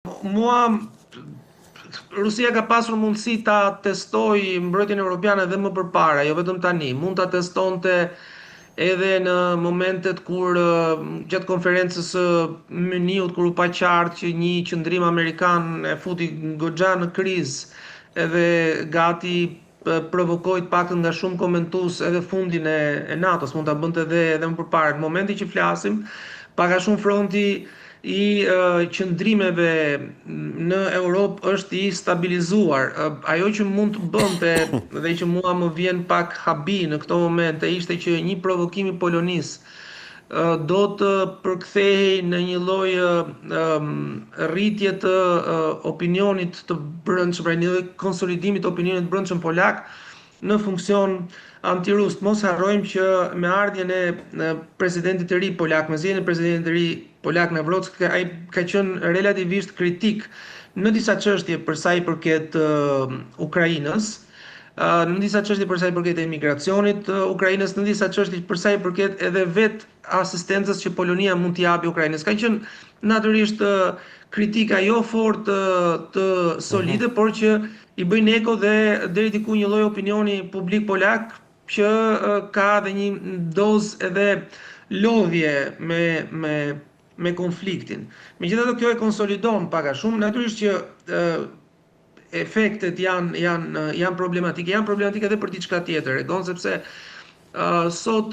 Mua Rusia ka pasur mundësi ta testoj mbrojtjen europiane edhe më përpara, jo vetëm tani. Mund ta testonte edhe në momentet kur gjatë konferencës së Muniut kur u pa qartë që një qendrim amerikan e futi goxha në krizë edhe gati provokoi të paktën nga shumë komentues edhe fundin e NATO-s, mund ta bënte edhe më përpara. Në momentin që flasim, pak a shumë fronti i qëndrimeve në Europë është i stabilizuar. Ajo që mund të bënte dhe që mua më vjen pak habi në këto momente ishte që një provokim i Polonisë do të përkthehej në një lloj rritje të opinionit të brendshëm, pra një lloj konsolidimit të opinionit të brendshëm polak në funksion antirus. Mos harrojmë që me ardhjen e presidentit të ri polak, me zgjedhjen e presidentit të ri polak Nawrocki, ai ka qenë relativisht kritik në disa çështje për sa i përket Ukrainës, në disa çështje për sa i përket emigracionit të Ukrainës, në disa çështje për sa i përket edhe vet asistencës që Polonia mund t'i japë Ukrainës. Ka qenë natyrisht kritika jo fort të solide, por që i bëjnë eko dhe deri diku një lloj opinioni publik polak që ka edhe një dozë edhe lodhje me konfliktin. Megjithatë kjo e konsolidon pak a shumë, natyrisht që efektet janë problematike, edhe për diçka tjetër, sepse sot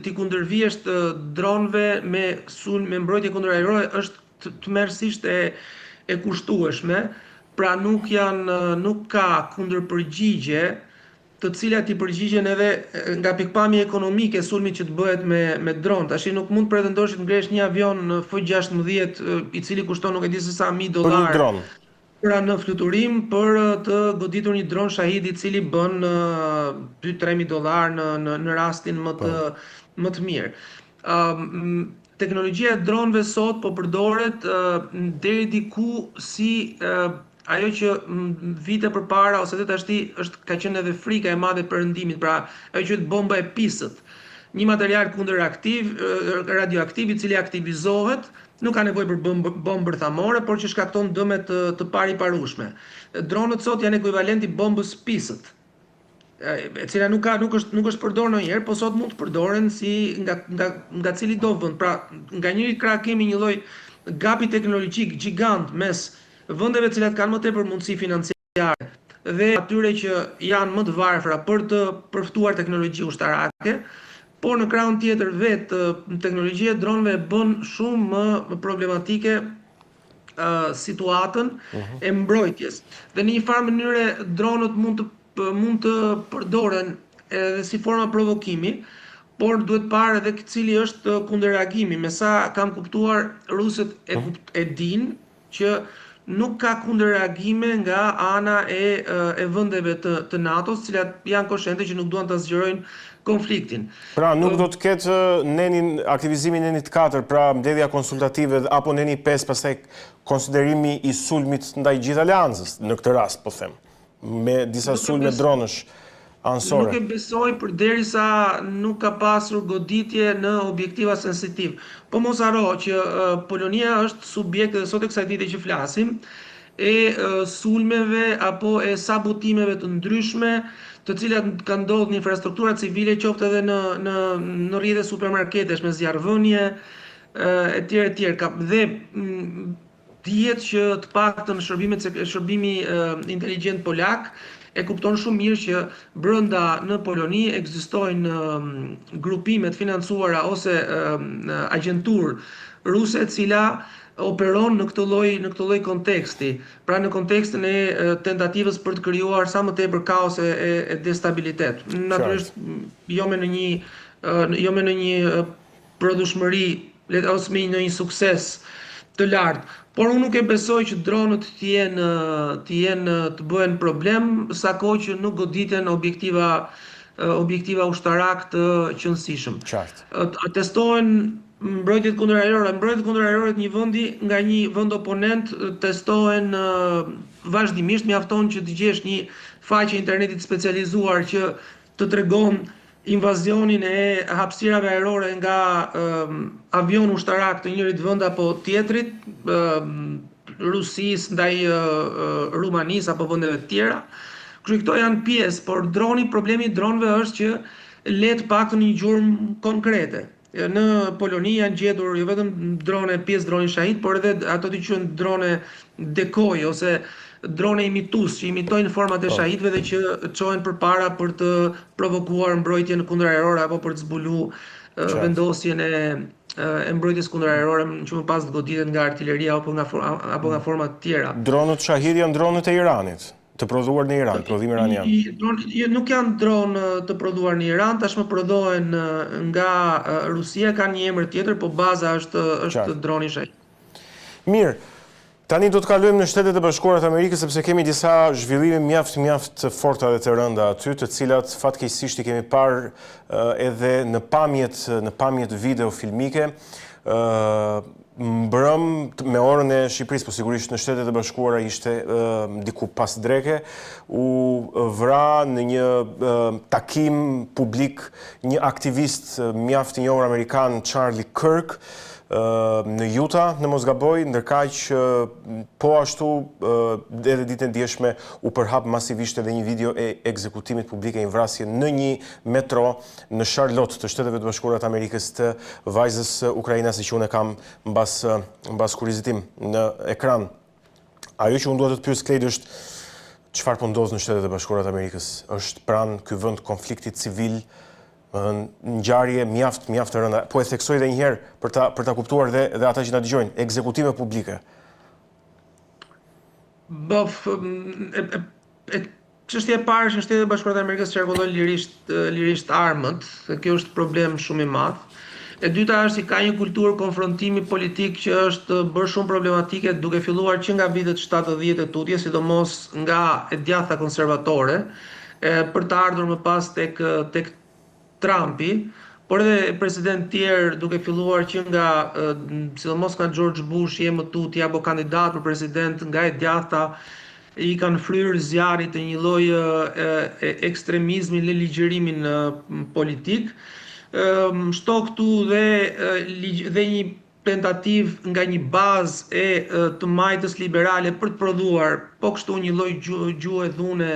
ti kundërvihesh të dronëve me mbrojtje kundërajrore është tmerrsisht e kushtueshme, pra nuk ka kundërpërgjigje të cilat i përgjigjen edhe nga pikpamja ekonomike sulmit që të bëhet me dron. Tash nuk mund pretendosh të ngresh një avion në F-16 i cili kushton nuk e di se sa $1000 pra në fluturim për të goditur një dron Shahid i cili bën $2-3.000 në rastin më të mirë. Teknologjia e dronëve sot po përdoret deri diku si ajo që vite përpara ose deri tashti ka qenë edhe frika e madhe e perëndimit, pra ajo që bomba e pisët. Një material radioaktiv i cili aktivizohet, nuk ka nevojë për bombë bërthamore, por që shkakton dëme të pariparueshme. Dronët sot janë ekuivalenti bombës pisët, e cila nuk është përdorur ndonjëherë, po sot mund të përdoren si nga cili do vend. Pra, nga njëri krah kemi një lloj gapi teknologjik gjigant mes vendeve të cilat kanë më tepër mundësi financiare dhe atyre që janë më të varfra për të përftuar teknologji ushtarake, por në krahun tjetër vetë teknologjia e dronëve bën shumë më problematike situatën e mbrojtjes. Dhe në një farë mënyre dronët mund të përdoren edhe si forma provokimi, por duhet parë edhe cili është kundërreagimi. Me sa kam kuptuar, rusët e dinë që nuk ka kundërreagime nga ana e vendeve të NATO-s, të cilat janë koshente që nuk duan ta zgjerojnë konfliktin. Pra nuk do të ketë aktivizimin nenit 4, pra mbledhja konsultative apo neni 5, pastaj konsiderimi i sulmit ndaj gjithë aleancës në këtë rast, po them, me disa sulme dronësh anësore. Nuk e besoj përderisa nuk ka pasur goditje në objektiva sensitiv. Po mos harro që Polonia është subjekt edhe sot e kësaj dite që flasim e sulmeve apo e sabotimeve të ndryshme, të cilat kanë ndodhur në infrastruktura civile, qoftë edhe në rrjete supermarketesh me zjarrvënie etj. Dhe dihet që të paktën shërbimi inteligjent polak e kupton shumë mirë që brenda në Poloni ekzistojnë grupime të financuara ose agjenturë ruse e cila operon në këtë lloj konteksti, pra në kontekstin e tentativës për të krijuar sa më tepër kaos e destabilitet. Natyrisht jo me në një prodhueshmëri ose me një sukses të lartë. Por unë nuk e besoj që dronët të bëhen problem, sako që nuk goditen objektiva ushtarak të qëndësishëm. Testohen mbrojtjet kundërajrore të një vendi nga një vend oponent, testohen vazhdimisht, mjafton që të gjesh një faqe internetit specializuar që të tregon invazionin e hapësirave ajrore nga avion ushtarak të njërit vend apo tjetrit, Rusis ndaj Rumanis apo vendeve të tjera. Kështu këto janë pjesë, por problemi i dronëve është që le të paktën një gjurmë konkrete. Në Poloni janë gjetur jo vetëm pjesë droni shahid, por edhe ato të quhen drone dekoj ose drone imitues që imitojnë format e shahidëve dhe që çohen përpara për të provokuar mbrojtjen kundërajrore apo për të zbuluar vendosjen e mbrojtjes kundërajrore që më pas të goditet nga artilleria apo nga forma të tjera. Dronët shahid janë dronët e Iranit, të prodhuar në Iran, prodhim iranian. Nuk janë dronë të prodhuar në Iran, tashmë prodhohen nga Rusia, kanë një emër tjetër, po baza është droni shahid. Mirë. Tani do të kalojmë në Shtetet e Bashkuara të Amerikës sepse kemi disa zhvillime mjaft forta dhe të rënda aty, të cilat fatkeqësisht i kemi parë edhe në pamjet video filmike. Mbrëm me orën e Shqipërisë, po sigurisht në Shtetet e Bashkuara ishte diku pas dreke, u vra në një takim publik një aktivist mjaft i njohur amerikan, Charlie Kirk, në Utah, në mos gaboj, ndërkaq po ashtu edhe ditën e dieshme u përhap masivisht edhe një video e ekzekutimit publik e vrasje në një metro në Charlotte të Shteteve të Bashkuara të Amerikës të vajzës ukrainase që unë kam mbas kuriozitim në ekran. Ajo që unë duhet të pyes Kledi është çfarë po ndodh në Shtetet e Bashkuara të Amerikës? Është pranë ky vend konfliktit civil? Ngjarje mjaft të rënda. Po e theksoj edhe një herë për ta kuptuar dhe ata që na dëgjojnë, ekzekutime publike. Çështja e parë është në Shtetet e Bashkuara të Amerikës qarkullojnë lirisht armët, dhe kjo është problem shumë i madh. E dyta është që ka një kulturë konfrontimi politik që është bërë shumë problematike duke filluar që nga vitet 70 e tutje, sidomos nga e djatha konservatore, për të ardhur më pas tek Trumpi, por edhe president tjerë duke filluar që nga, sidomos nga George Bush, i emëtuti apo kandidat për president nga e djatha, i kanë fryrë zjarrit të një lloj ekstremizmi në ligjërimin politik. Shto këtu dhe një tentativ nga një bazë e të majtës liberale për të prodhuar po kështu një lloj gjuhë dhune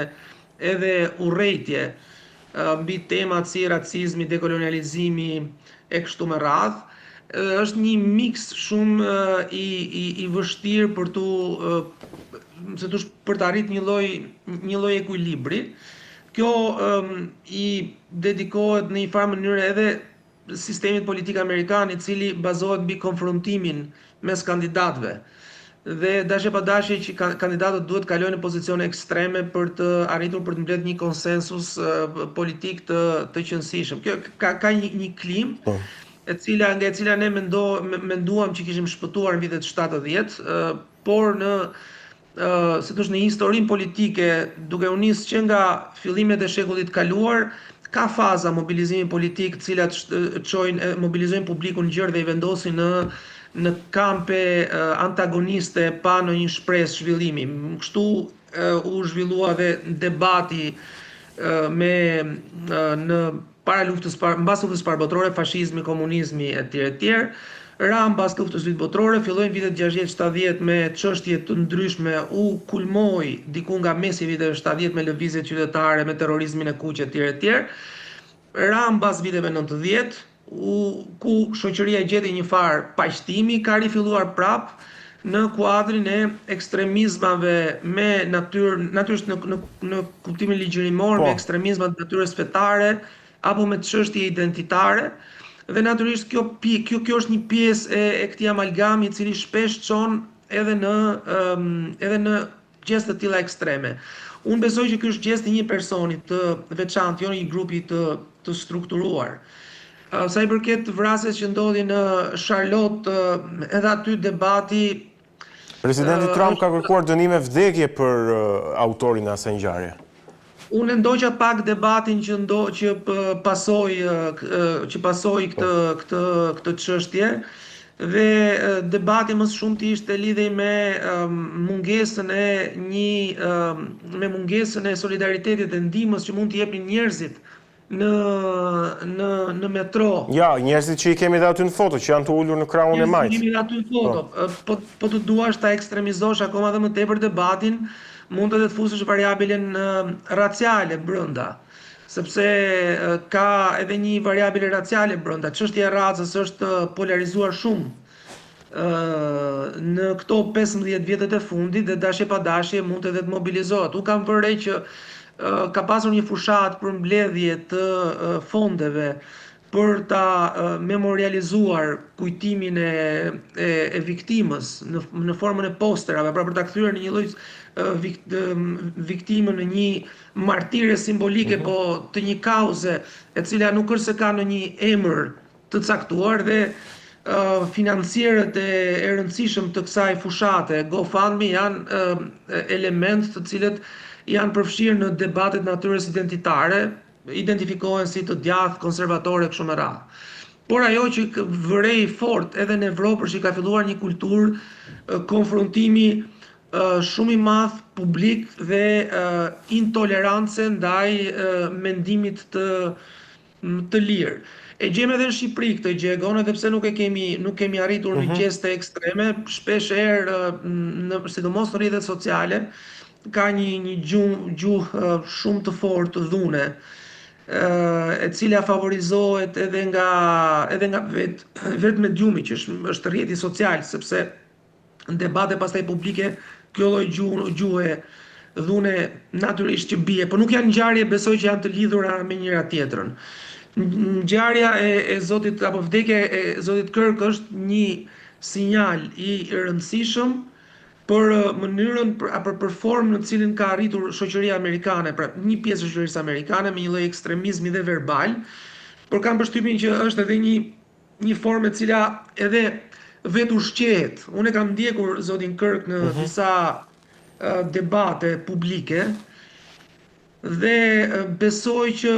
edhe urrejtje mbi temat si racizmi, dekolonializimi e kështu me radhë. Është një miks shumë i vështirë për të arritur një lloj ekuilibri. Kjo i dedikohet në një farë mënyrë edhe sistemit politik amerikan, i cili bazohet mbi konfrontimin mes kandidatëve. Dhe dashje pa dashje që kandidatët duhet kalojnë në pozicione ekstreme për të arritur për të mbledhur një konsensus politik të qëndrueshëm. Kjo ka një klimë nga e cila ne menduam që kishim shpëtuar në vitet 70, por në historinë politike, duke u nisë që nga fillimet e shekullit kaluar, ka faza mobilizimi politik, të cilat mobilizojnë publikun në gjerë dhe i vendosin në kampe antagoniste pa në një shpresë zhvillimi. Kështu u zhvillua dhe debati mbas luftës parë botërore, fashizmi, komunizmi etj. Ra mbas luftës dytë botërore, fillojnë vitet 60-70 me çështje të ndryshme, u kulmoi diku nga mesi i viteve 70 me lëvizjet qytetare, me terrorizmin e kuq etj. Ra mbas viteve 90, ku shoqëria gjeti një farë paqëtimi, ka rifilluar prap në kuadrin e ekstremizmave me natyrë, natyrisht në kuptimin ligjërimor, me ekstremizma të natyrës fetare apo me çështje identitare. Dhe natyrisht kjo është një pjesë e këtij amalgami i cili shpesh çon edhe në gjeste të tilla ekstreme. Unë besoj që ky është gjesti një personi të veçantë, jo një grupi të strukturuar. Sa i përket vrasjes që ndodhi në Charlotte, edhe aty debati. Presidenti Trump ka kërkuar dënime vdekje për autorin e asaj ngjarje. Unë ndoqa pak debatin që pasoi këtë çështje, dhe debati më shumë të ishte lidhej me mungesën e solidaritetit dhe ndihmës që mund t'i jepnin njerëzit në metro. Ja, njerëzit që i kemi dhe aty në foto, që janë të ullur në krahun e majtë. Kemi aty në foto. Po të duash ta ekstremizosh akoma dhe më tepër debatin, mund të fusësh variabilin raciale brenda. Sepse ka edhe një variabile raciale brenda. Çështja e racës është polarizuar shumë në këto 15 vjetët e fundit dhe dashje pa dashje mund edhe të mobilizohet. U kam vërej që ka pasur një fushat për mbledhje të fondeve për ta memorializuar kujtimin e viktimës në formën e posterave, pra për ta kthyer në një lloj viktimën në një martirje simbolike, po të një kauze e cila nuk është se ka në një emër të caktuar dhe financierët e rëndësishëm të kësaj fushate, GoFundMe, janë element të cilët janë përfshirë në debatet natyrës identitare, identifikohen si të djathtë, konservatore, kështu me radhë. Por ajo që vërej fort edhe në Evropë është që ka filluar një kulturë konfrontimi shumë i madh publik dhe intolerancë ndaj mendimit të lirë. E gjejmë edhe në Shqipëri këtë gjë, gone edhe pse nuk kemi arritur në gjeste ekstreme, shpesh herë sidomos në rrjetet sociale ka një gjuhë shumë të fortë dhune, e cila favorizohet edhe nga vetë mediumi që është rrjeti social, sepse në debate pastaj publike kjo lloj gjuhe dhune natyrisht që bie, por nuk janë ngjarje besoj që janë të lidhura me njëra tjetrën. Ngjarja e Zotit apo vdekja e Zotit Kirk është një sinjal i rëndësishëm për mënyrën për formën në cilën ka arritur shoqëria amerikane, pra një pjesë e shoqërisë amerikane me një lloj ekstremizmi dhe verbal, por kam përshtypjen që është edhe një formë e cila edhe vetë ushqehet. Unë kam ndjekur Zotin Kirk në disa debate publike dhe besoj që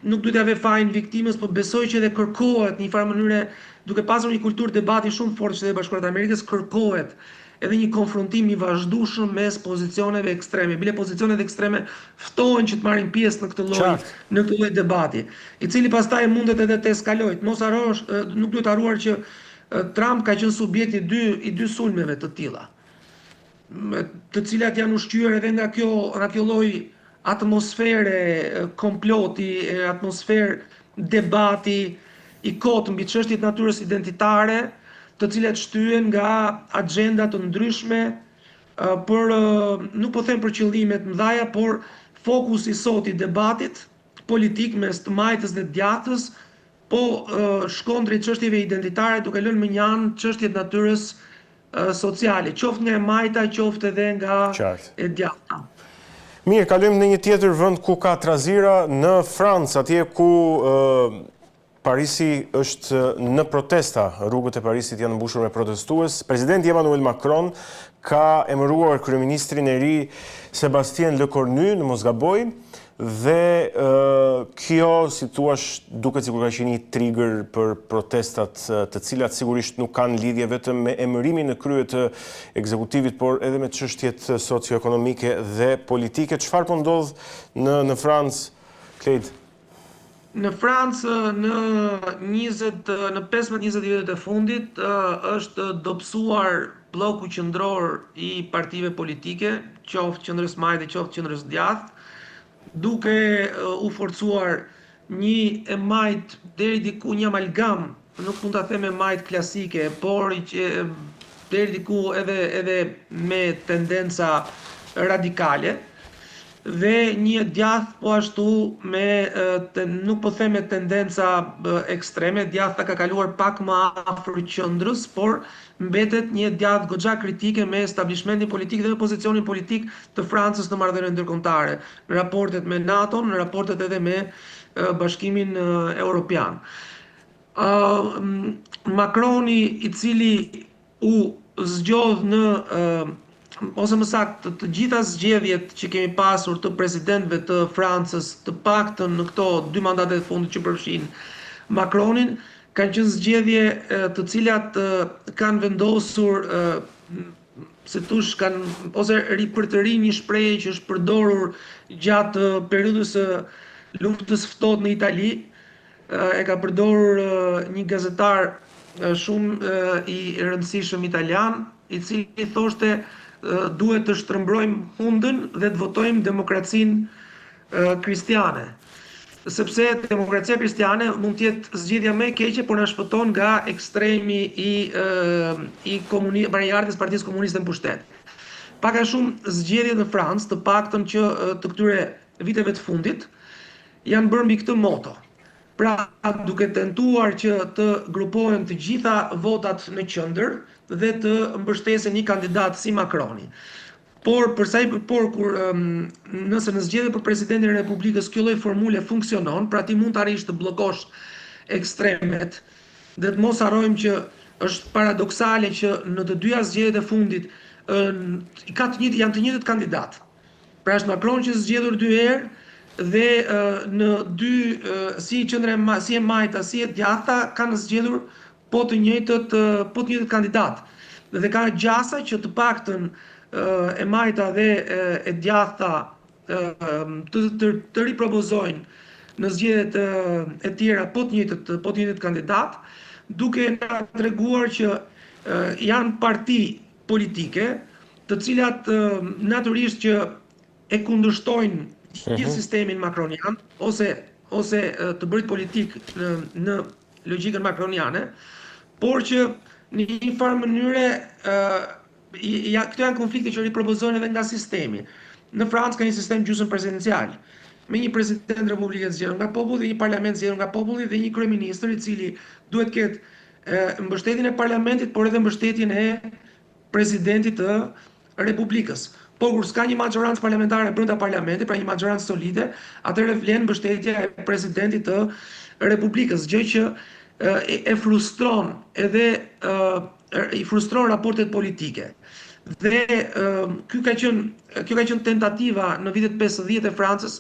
nuk duhet t'ia vë fajin viktimës, por besoj që edhe kërkohet në një farë mënyre, duke pasur një kulturë debati shumë fortë që e Bashkuara të Amerikës, kërkohet edhe një konfrontim i vazhdueshëm mes pozicioneve ekstreme. Bile pozicionet ekstreme ftohen që të marrin pjesë në këtë lloj debati, i cili pastaj mundet edhe të eskalojë. Mos harrosh, nuk duhet harruar që Trump ka qenë subjekt i dy sulmeve të tilla, të cilat janë ushqyer edhe nga kjo lloj atmosfere komploti, atmosferë debati i kotë mbi çështjet natyrës identitare, të cilat shtyhen nga agjenda të ndryshme nuk po them për qëllime të mëdha, por fokusi sot i debatit politik mes të majtës dhe djathtës po shkon drejt çështjeve identitare, duke lënë më një anë çështjet natyrës sociale, qoftë nga e majta, qoftë edhe nga e djathta. Mirë, kalojmë në një tjetër vend ku ka trazira, në Francë, atje ku Parisi është në protesta, rrugët e Parisit janë mbushur me protestues. Presidenti Emmanuel Macron ka emëruar kryeministrin e ri Sébastien Lecornu, në mos gaboj, dhe kjo, si thua, duket sikur ka qenë një trigger për protestat të cilat sigurisht nuk kanë lidhje vetëm me emërimin në krye të ekzekutivit, por edhe me çështjet socioekonomike dhe politike. Çfarë po ndodh në Francë, Klejt? Në Francë, në 15-20 vjetët e fundit, është dobësuar bloku qendror i partive politike, qoftë qendrës majtë, qoftë qendrës djathtë, duke u forcuar një e majtë deri diku një amalgam, nuk mund ta them e majtë klasike, por deri diku edhe me tendenca radikale, dhe një djathtë po ashtu nuk po them me tendenca ekstreme, djathta ka kaluar pak më afër qendrës, por mbetet një djathtë goxha kritike me establishmentin politik dhe me pozicionin politik të Francës në marrëdhënie ndërkombëtare, në raportet me NATO, në raportet edhe me Bashkimin Evropian. Macroni, i cili u zgjodh ose më saktë të gjitha zgjedhjet që kemi pasur të presidentëve të Francës, të paktën në këto 2 mandate të fundit që përfshin Macronin, kanë qenë zgjedhje të cilat kanë vendosur, se thosh, ose për të ri një shprehje që është përdorur gjatë periudhës së luftës ftohtë në Itali, e ka përdorur një gazetar shumë i rëndësishëm italian, i cili thoshte duhet të shtrëmbrojmë hundën dhe të votojmë demokracinë kristiane. Sepse demokracia kristiane mund të jetë zgjedhja më e keqe, por na shpëton nga ekstremi i barajartës Partisë Komuniste në pushtet. Pak a shumë zgjedhjet në Francë, të paktën që të këtyre viteve të fundit, janë bërë mbi këtë moto. Pra, duke tentuar që të grupohen të gjitha votat në qendër dhe të mbështesen një kandidat si Macroni. Por kur nëse në zgjedhje për presidentin e Republikës kjo lloj formule funksionon, pra ti mund të arrish të bllokosh ekstremet, dhe të mos harrojmë që është paradoksale që në të dyja zgjedhjet e fundit janë të njëjtët kandidat. Pra është Macron që zgjedhur 2 herë dhe në si e majta, si e djatha kanë zgjedhur po të njëjtët kandidat. Dhe ka gjasa që të paktën e majta dhe e djatha të ripropozojnë në zgjedhjet e tjera po të njëjtët kandidat, duke na treguar që janë parti politike të cilat natyrisht që e kundërshtojnë gjithë sistemin makronian ose të bërit politik në logjikën makroniane, por që në një farë mënyre këto janë konflikte që ripropozojnë edhe nga sistemi. Në Francë ka një sistem gjysmë presidencial, me një president republikës zgjedhur nga populli, një parlament zgjedhur nga populli dhe një kryeministër i cili duhet ketë mbështetjen e parlamentit, por edhe mbështetjen e presidentit të Republikës. Por kur s'ka një majorancë parlamentare brenda parlamentit, pra një majorancë solide, atëherë vlen mbështetja e presidentit të Republikës, gjë që e frustron edhe i frustron raportet politike. Dhe kjo ka qenë tentativa në vitet 50 e Francës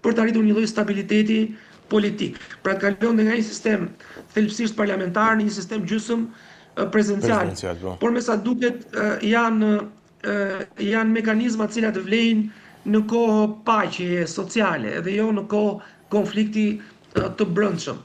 për të arritur një lloj stabiliteti politik. Pra të kalon nga një sistem thelbësisht parlamentar në një sistem gjysmë presidencial. Por me sa duket janë mekanizma të cilat vlejnë në kohë paqeje sociale dhe jo në kohë konflikti të brendshëm.